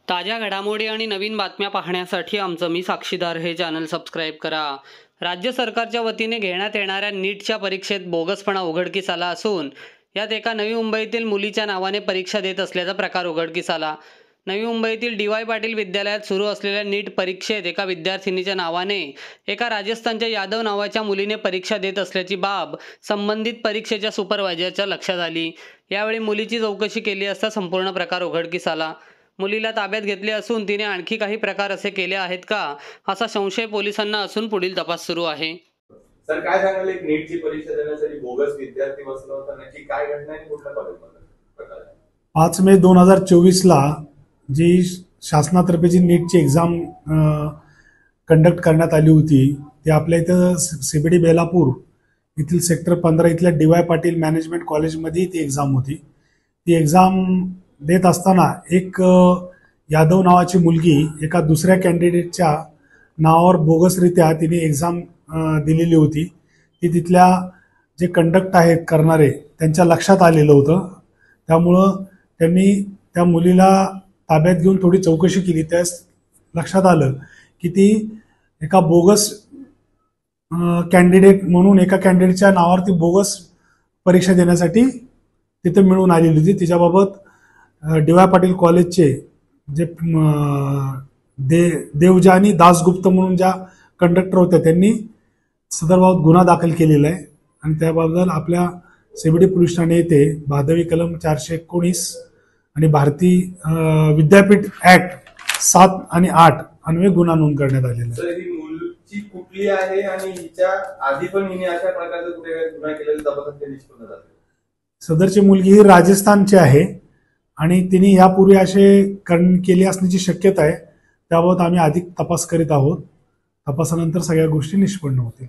ताज्या घडामोडी आणि नवीन बातम्या पाहण्यासाठी आमचं मी साक्षीदार हे चॅनल सबस्क्राईब करा। राज्य सरकारच्या वतीने घेण्यात येणाऱ्या नीटच्या परीक्षेत बोगसपणा उघडकीस आला असून यात एका नवी मुंबईतील मुलीच्या नावाने परीक्षा देत असल्याचा प्रकार उघडकीस आला। नवी मुंबईतील डी वाय पाटील विद्यालयात सुरू असलेल्या नीट परीक्षेत एका विद्यार्थिनीच्या नावाने एका राजस्थानच्या यादव नावाच्या मुलीने परीक्षा देत असल्याची बाब संबंधित परीक्षेच्या सुपरवायझरच्या लक्षात आली। यावेळी मुलीची चौकशी केली असता संपूर्ण प्रकार उघडकीस आला। मुलीला ताब्यात घेतले असून तिने आणखी काही प्रकार असे केले आहेत का असा संशय पोलिसांना असून पुढील तपास सुरू आहे। सर काय सांगाल, एक नीटची परीक्षा देण्यासाठी बोगस विद्यार्थी बसला होता, नक्की काय घडना आहे, कुठल्या प्रकार आहे? 5 मे 2024 ला जी शासनातर्फे जी नीटची एक्झाम कंडक्ट करण्यात आली होती ती आपल्या इथं सीबीडी बेलापूर येथील सेक्टर 15 इथल्या डी वाय पाटील मॅनेजमेंट कॉलेजमध्ये ती एक्झाम होती। ती एक्झाम देत असताना एक यादव नावाची मुलगी एका दुसऱ्या कॅन्डिडेटच्या नावावर बोगसरित्या तिने एक्झाम दिलेली होती। ती तिथल्या जे कंडक्ट आहेत करणारे त्यांच्या लक्षात आलेलं होतं। त्यामुळं त्यांनी त्या मुलीला ताब्यात घेऊन थोडी चौकशी केली। त्यास लक्षात आलं की ती एका बोगस कॅन्डिडेट म्हणून एका कॅन्डिडेटच्या नावावर ती बोगस परीक्षा देण्यासाठी तिथे मिळून आलेली होती। तिच्याबाबत डी वाय पाटील कॉलेजचे जे देवजानी दासगुप्त म्हणून ज्या कंडक्टर होत्या त्यांनी सदरबाबत गुन्हा दाखल केलेला आहे आणि त्याबद्दल आपल्या सीबीडी पोलीस ठाणे येथे भादवी कलम 419 आणि भारतीय विद्यापीठ ऍक्ट 7 आणि 8 अन्वये गुन्हा नोंद करण्यात आलेला आहे। सर, ही मुलगी कुठली आहे आणि हिच्या आधी पण हिने अशा प्रकारचा कुठे गुन्हा केलेला तपासात निष्पन्न झाले? सदरची मुलगी ही राजस्थानची आहे आणि तिने यापूर्वी असे केले असण्याची शक्यता आहे। त्याबाबत आम्ही अधिक तपास करीत आहोत। तपासानंतर सगळ्या गोष्टी निष्पन्न होतील।